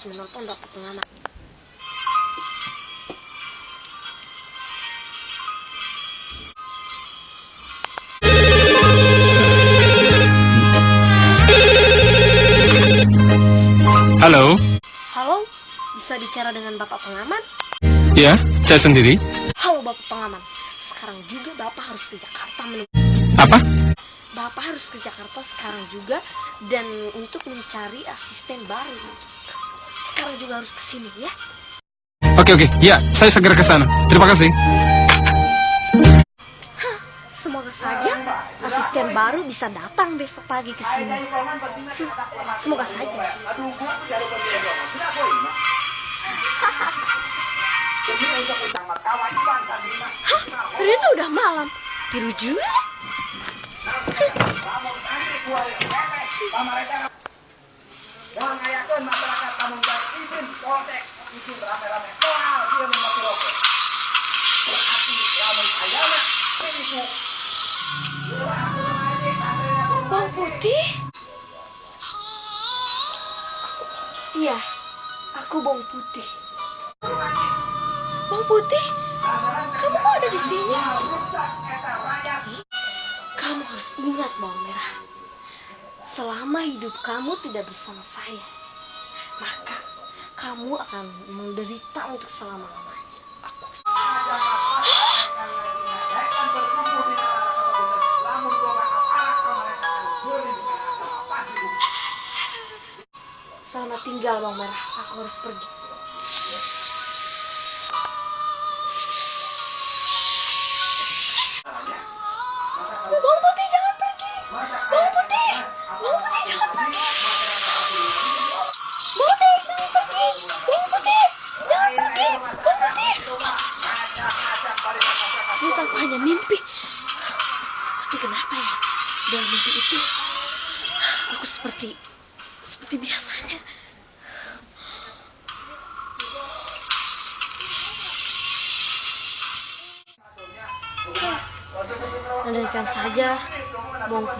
harus menelpon Bapak Pengamat. Halo? Halo, bisa bicara dengan Bapak Pengamat? Ya, saya sendiri. Halo Bapak Pengamat, sekarang juga Bapak harus ke Jakarta Apa? Bapak harus ke Jakarta sekarang juga dan untuk mencari asisten baru. Sekarang juga harus ke sini ya. Oke, ya, saya segera ke sana. Terima kasih. Semoga saja asisten baru bisa datang besok pagi ke sini. Semoga saja. Ternyata udah malam. Tiru juga. Bawang putih? Iya, aku bawang putih. Bawang putih? Kamu kok ada di sini? Kamu harus ingat bawang merah. Selama hidup kamu tidak bersama saya, maka kamu akan menderita untuk selama-lamanya. Selamat tinggal bawang merah, aku harus pergi. Bawang putih jangan pergi. Bawang putih jangan pergi. Bawang putih jangan pergi. Bawang putih jangan pergi. Bawang putih. Ternyata aku hanya mimpi. Tapi kenapa ya dalam mimpi itu aku seperti biasanya. Andaikan saja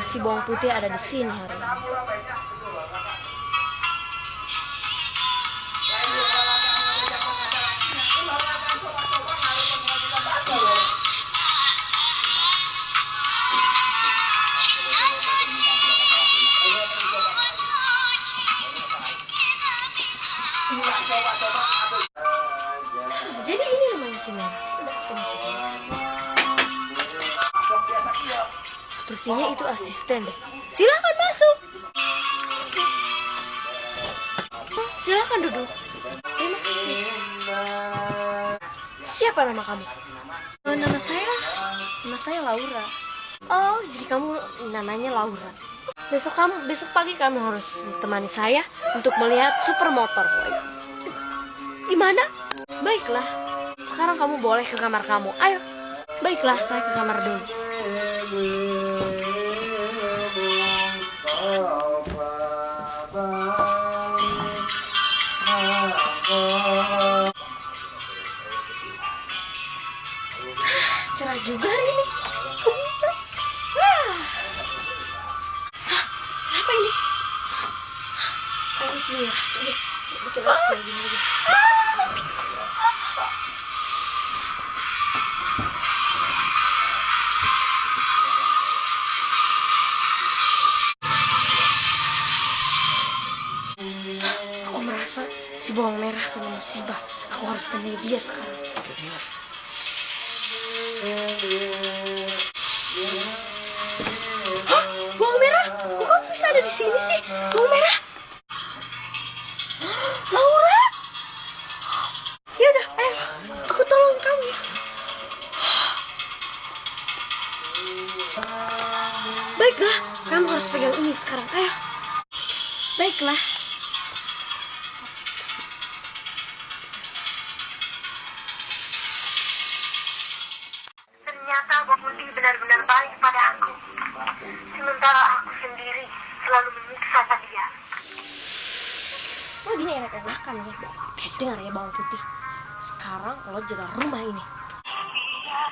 si bawang putih ada di sini hari ini. Jadi ini rumahnya si Merah. Sepertinya itu asisten deh. Silakan masuk. Silakan duduk. Terima kasih. Siapa nama kamu? Nama saya Laura. Oh, jadi kamu namanya Laura. Besok pagi kamu harus temani saya untuk melihat supermotor. Gimana? Baiklah. Sekarang kamu boleh ke kamar kamu. Ayo. Baiklah, saya ke kamar dulu. Cerah juga hari ini. Apa ini? Ini sih ratu deh. Coba lagi. Aku merasa si bawang merah kena musibah. Aku harus temui dia sekarang. Hah? Bawang merah? Kok kamu bisa ada di sini sih? Bawang merah? Laura? Ya udah, ayo. Aku tolong kamu. Baiklah, kamu harus pegang ini sekarang. Ayo. Baiklah. Ternyata Bawang Putih benar-benar baik pada aku. Sementara aku sendiri selalu menyiksa dia. Oh, gini enak-enakan ya. Dengar ya Bawang Putih. Sekarang lo jaga rumah ini. Biar